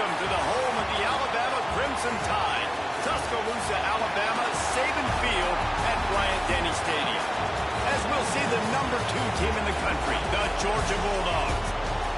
Welcome to the home of the Alabama Crimson Tide, Tuscaloosa, Alabama, Saban Field at Bryant-Denny Stadium. As we'll see the #2 team in the country, the Georgia Bulldogs,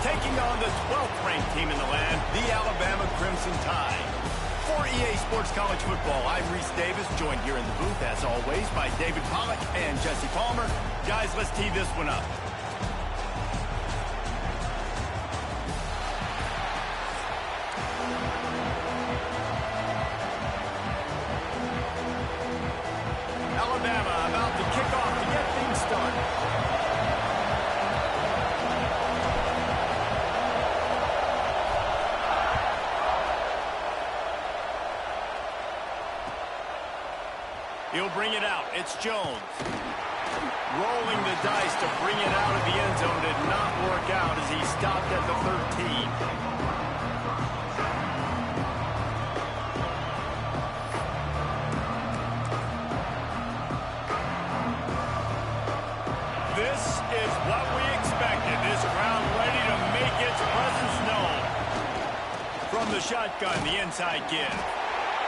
taking on the 12th ranked team in the land, the Alabama Crimson Tide. For EA Sports College Football, I'm Reese Davis, joined here in the booth, as always, by David Pollack and Jesse Palmer. Guys, let's tee this one up. Alabama about to kick off to get things started. He'll bring it out. It's Jones. Rolling the dice to bring it out of the end zone did not work out as he stopped at the 13. This is what we expected. This crowd ready to make its presence known. From the shotgun, the inside give.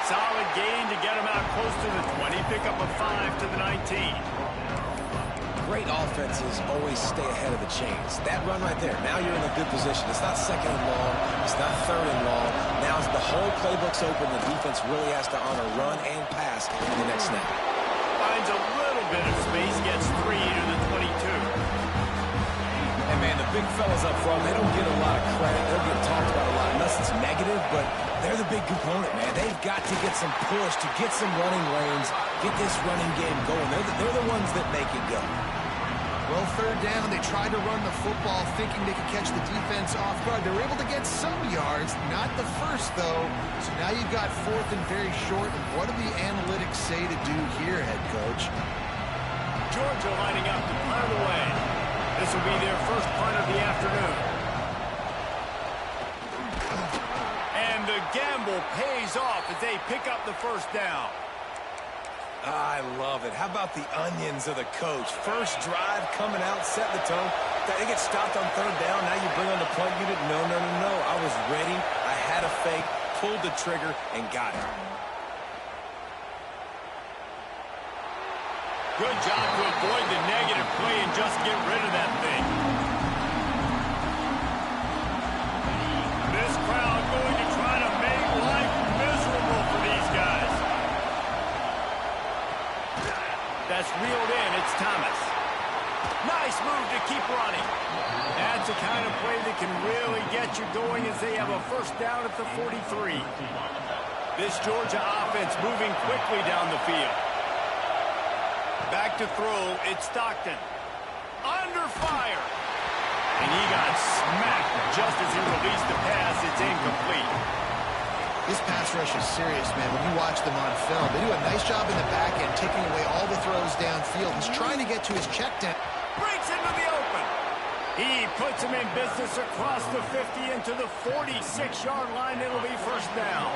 Solid gain to get him out close to the 20. Pick up a 5 to the 19. Great offenses always stay ahead of the chains. That run right there, now you're in a good position. It's not second and long. It's not third and long. Now as the whole playbook's open, the defense really has to honor run and pass in the next snap. Finds a little bit of space, gets 3 to the 22. And man, the big fellas up front, they don't get a lot of credit. They'll get talked about a lot unless it's negative, but they're the big component, man. They've got to get some push, to get some running lanes, get this running game going. They're the ones that make it go. Well, third down, they tried to run the football thinking they could catch the defense off guard. They were able to get some yards, not the first, though. So now you've got 4th and very short. And what do the analytics say to do here, head coach? Georgia lining up to punt away. This will be their first punt of the afternoon. And the gamble pays off as they pick up the first down. I love it. How about the onions of the coach? First drive coming out, setting the tone. They get stopped on third down. Now you bring on the punt unit. No. I was ready. I had a fake, pulled the trigger, and got it. Good job to avoid the negative play and just get rid of that thing. This crowd going to try to make life miserable for these guys. That's reeled in. It's Thomas. Nice move to keep running. That's the kind of play that can really get you going as they have a first down at the 43. This Georgia offense moving quickly down the field. Back to throw. It's Stockton. Under fire. And he got smacked just as he released the pass. It's incomplete. This pass rush is serious, man. When you watch them on film, they do a nice job in the back end, taking away all the throws downfield. He's trying to get to his check down. Breaks into the open. He puts him in business across the 50 into the 46-yard line. It'll be first down.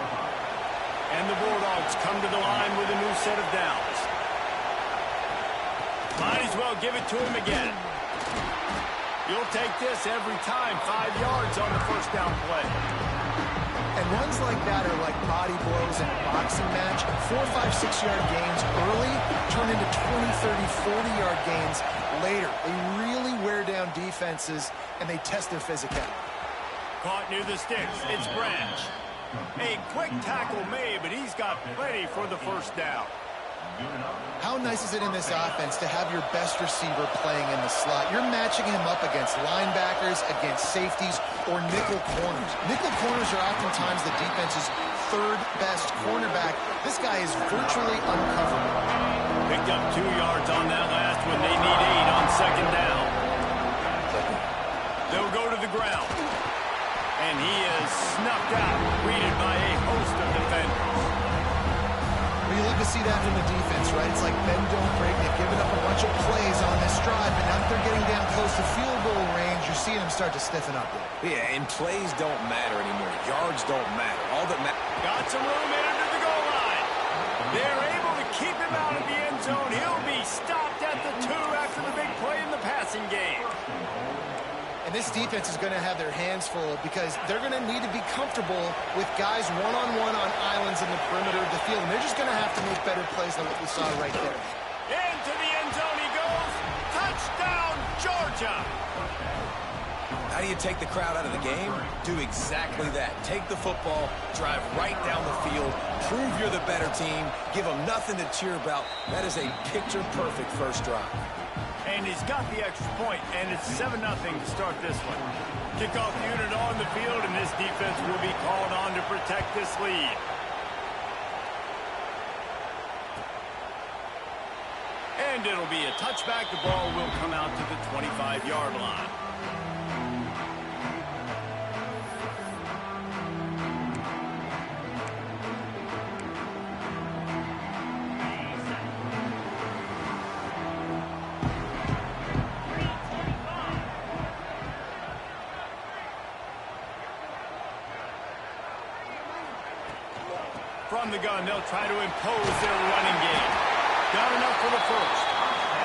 And the Bulldogs come to the line with a new set of downs. Might as well give it to him again. You'll take this every time. 5 yards on the first down play. And runs like that are like body blows in a boxing match. 4, 5, 6-yard gains early turn into 20, 30, 40-yard gains later. They really wear down defenses, and they test their physicality. Caught near the sticks. It's Branch. A quick tackle made, but he's got plenty for the first down. How nice is it in this offense to have your best receiver playing in the slot? You're matching him up against linebackers, against safeties, or nickel corners. Nickel corners are oftentimes the defense's third best cornerback. This guy is virtually uncoverable. Picked up 2 yards on that last one. They need 8 on second down. They'll go to the ground. And he is snuffed out, greeted by a host of defenders. Well, you love to see that from the defense, right? It's like bend, don't break. They've given up a bunch of plays on this drive, but now that they're getting down close to field goal range, you're seeing them start to stiffen up there. Yeah, and plays don't matter anymore. Yards don't matter. All that matters. Got some room in under the goal line. They're able to keep him out of the end zone. He'll be stopped at the 2 after the big play in the passing game. And And this defense is going to have their hands full because they're going to need to be comfortable with guys one-on-one on islands in the perimeter of the field. And they're just going to have to make better plays than what we saw right there. Into the end zone he goes. Touchdown, Georgia. How do you take the crowd out of the game? Do exactly that. Take the football, drive right down the field, prove you're the better team, give them nothing to cheer about. That is a picture-perfect first drive. And he's got the extra point, and it's 7-0 to start this one. Kickoff unit on the field, and this defense will be called on to protect this lead. And it'll be a touchback. The ball will come out to the 25-yard line. From the gun, they'll try to impose their running game. Got enough for the first.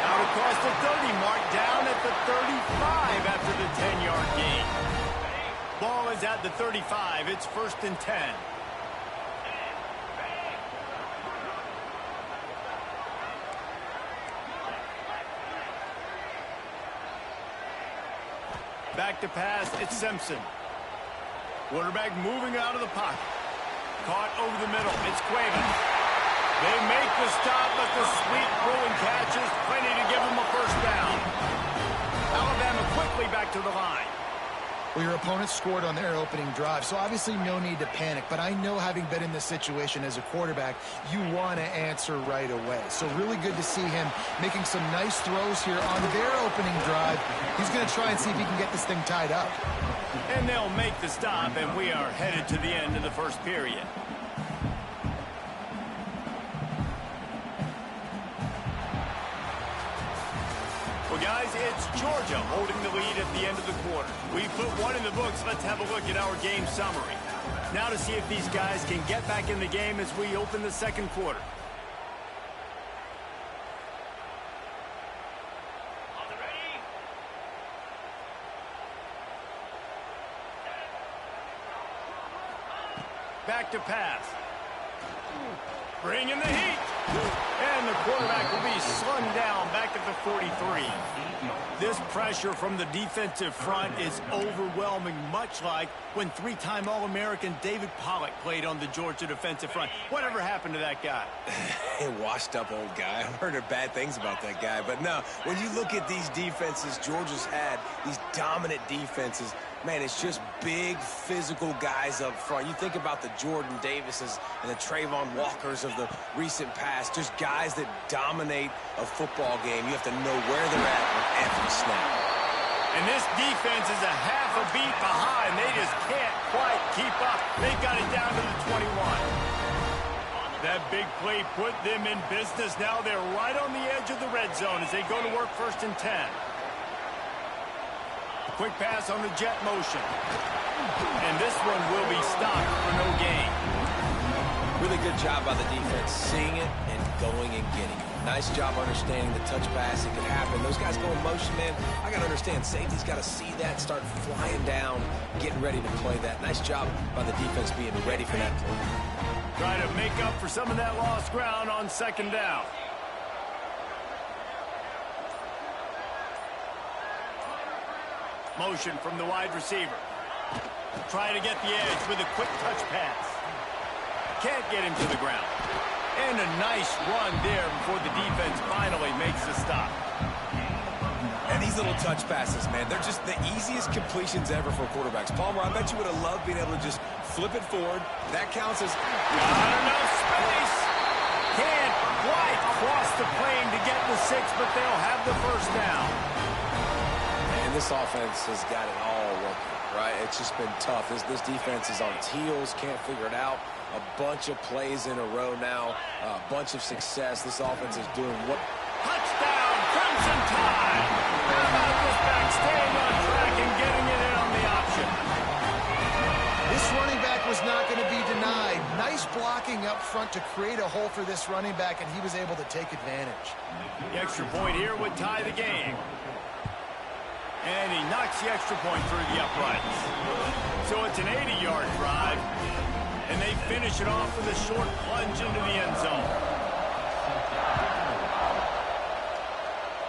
Out across the 30 mark, down at the 35 after the 10-yard gain. Ball is at the 35. It's 1st and 10. Back to pass, it's Simpson. Quarterback moving out of the pocket. Caught over the middle. It's Cuevas. They make the stop, but the sweet throwing catch is plenty to give them a first down. Alabama quickly back to the line. Well, your opponent scored on their opening drive, so obviously no need to panic. But I know, having been in this situation as a quarterback, you want to answer right away. So really good to see him making some nice throws here on their opening drive. He's going to try and see if he can get this thing tied up. And they'll make the stop, and we are headed to the end of the first period. Well, guys, it's Georgia holding the lead at the end of the quarter. We put one in the books. Let's have a look at our game summary. Now to see if these guys can get back in the game as we open the second quarter. Back to pass. Bring in the heat. And the quarterback will be slung down back at the 43. This pressure from the defensive front is overwhelming, much like when three-time All-American David Pollock played on the Georgia defensive front. Whatever happened to that guy? A washed-up old guy. I've heard bad things about that guy. But no, when you look at these defenses Georgia's had, these dominant defenses, man, it's just big, physical guys up front. You think about the Jordan Davises and the Trayvon Walkers of the recent past, just guys that dominate a football game. You have to know where they're at with every snap. And this defense is a half a beat behind. They just can't quite keep up. They've got it down to the 21. That big play put them in business. Now they're right on the edge of the red zone as they go to work 1st and 10. Quick pass on the jet motion. And this one will be stopped for no gain. Really good job by the defense, seeing it and going and getting it. Nice job understanding the touch pass. It could happen. Those guys go in motion, man. I got to understand, safety's got to see that, start flying down, getting ready to play that. Nice job by the defense being ready for that play. Try to make up for some of that lost ground on 2nd down. Motion from the wide receiver. Try to get the edge with a quick touch pass. Can't get him to the ground. And a nice run there before the defense finally makes the stop. And these little touch passes, man, they're just the easiest completions ever for quarterbacks. Palmer, I bet you would have loved being able to just flip it forward. That counts as... Not enough space. Can't quite cross the plane to get the 6, but they'll have the first down. And this offense has got it all working, right? It's just been tough. This defense is on its heels, can't figure it out. A bunch of plays in a row now, a bunch of success. This offense is doing what... Touchdown, Crimson Tide! How about this back staying on track and getting it in on the option? This running back was not going to be denied. Nice blocking up front to create a hole for this running back, and he was able to take advantage. The extra point here would tie the game. And he knocks the extra point through the uprights. So it's an 80-yard drive. And they finish it off with a short plunge into the end zone.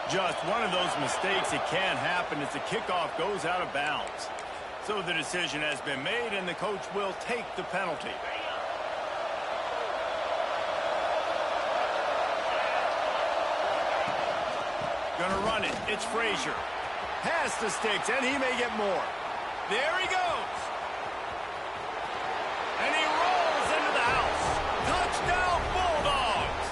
Just one of those mistakes that can happen as the kickoff goes out of bounds. So the decision has been made, and the coach will take the penalty. Gonna run it. It's Frazier. Has the sticks, and he may get more. There he goes. And he rolls into the house. Touchdown, Bulldogs.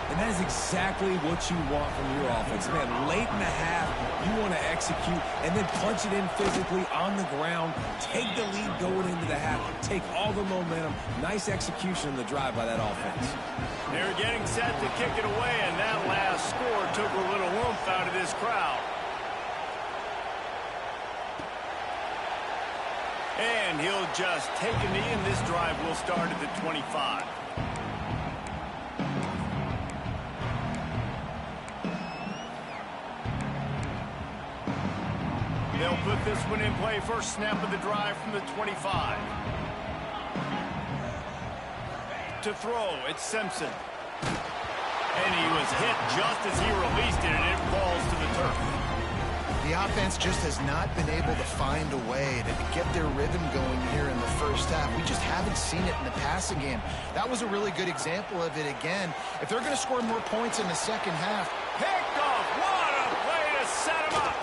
And that is exactly what you want from your offense. Man, late in the half, you want to execute and then punch it in physically on the ground. Take the lead going into the half. Take all the momentum. Nice execution on the drive by that offense. They're getting set to kick it away, and that last score took a little oomph out of this crowd. And he'll just take a knee, and this drive will start at the 25. They'll put this one in play. First snap of the drive from the 25. To throw, it's Simpson. And he was hit just as he released it, and it falls to the turf. The offense just has not been able to find a way to get their rhythm going here in the first half. We just haven't seen it in the passing game. That was a really good example of it again. If they're going to score more points in the second half. Picked off. What a play to set him up.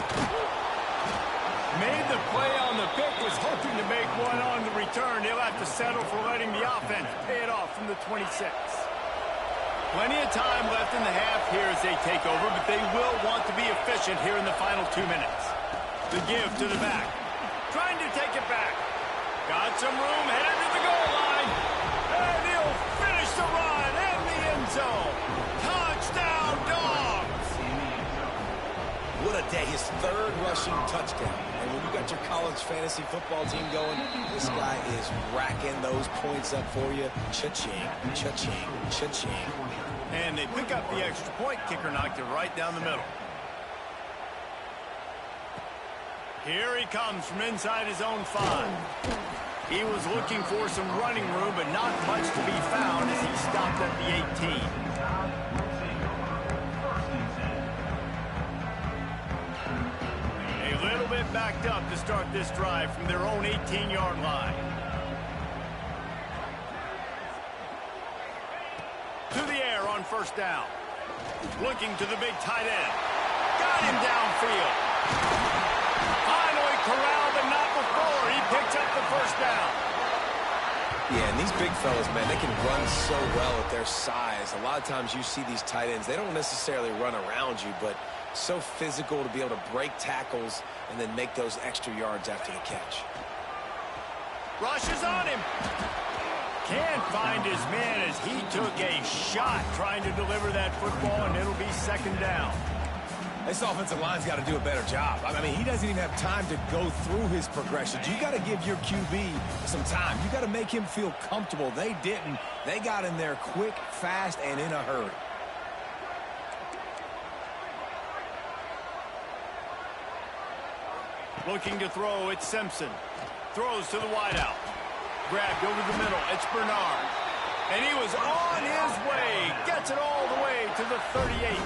Made the play on the pick, was hoping to make one on the return. He'll have to settle for letting the offense pay it off from the 26. Plenty of time left in the half here as they take over, but they will want to be efficient here in the final 2 minutes. The give to the back. Trying to take it back. Got some room, headed to the goal line. And he'll finish the run in the end zone. Touchdown, Dogs! What a day. His third rushing touchdown. And when you got your college fantasy football team going, this guy is racking those points up for you. Cha-ching, cha-ching, cha-ching. And they pick up the extra point. Kicker knocked it right down the middle. Here he comes from inside his own 5. He was looking for some running room, but not much to be found as he stopped at the 18. A little bit backed up to start this drive from their own 18-yard line. To the air on first down. Looking to the big tight end. Got him downfield. Finally corralled, but not before. He picks up the first down. Yeah, and these big fellas, man, they can run so well at their size. A lot of times you see these tight ends, they don't necessarily run around you, but so physical to be able to break tackles and then make those extra yards after the catch. Rushes on him. Can't find his man as he took a shot trying to deliver that football, and it'll be second down. This offensive line's got to do a better job. I mean, he doesn't even have time to go through his progressions. You got to give your QB some time. You got to make him feel comfortable. They didn't. They got in there quick, fast, and in a hurry. Looking to throw, it's Simpson. Throws to the wideout. Grabbed over the middle, it's Bernard. And he was on his way. Gets it all the way to the 38.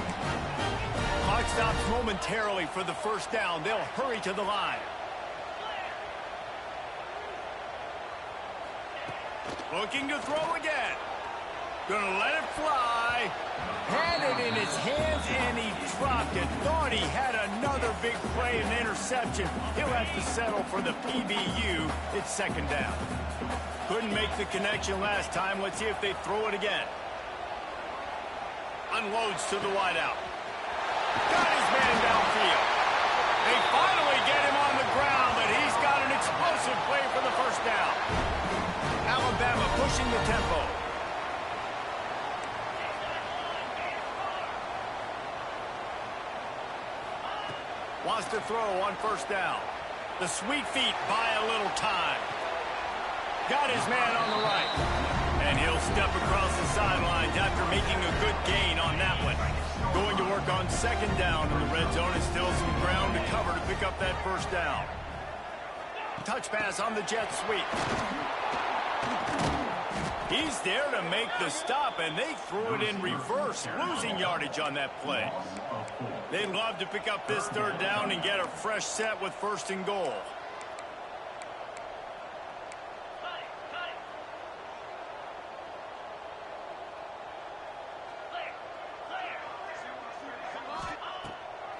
Clock stops momentarily for the first down. They'll hurry to the line. Looking to throw again. Gonna let it fly. Had it in his hands, and he dropped it. Thought he had another big play and interception. He'll have to settle for the PBU. It's second down. Couldn't make the connection last time. Let's see if they throw it again. Unloads to the wideout. Got his man downfield. They finally get him on the ground, but he's got an explosive play for the first down. Alabama pushing the tempo. Wants to throw on first down. The sweet feet buy a little time. Got his man on the right. And he'll step across the sidelines after making a good gain on that one. Going to work work on second down in the red zone, and still some ground to cover to pick up that first down. Touch pass on the jet sweep. He's there to make the stop, and they threw it in reverse, losing yardage on that play. They'd love to pick up this third down and get a fresh set with first and goal.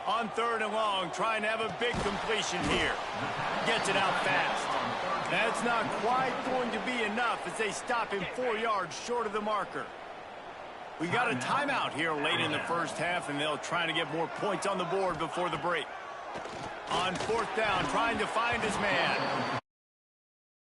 On third and long, trying to have a big completion here. Gets it out fast. That's not quite going to be enough as they stop him 4 yards short of the marker. We got a timeout here late in the first half, and they'll try to get more points on the board before the break. On fourth down, trying to find his man.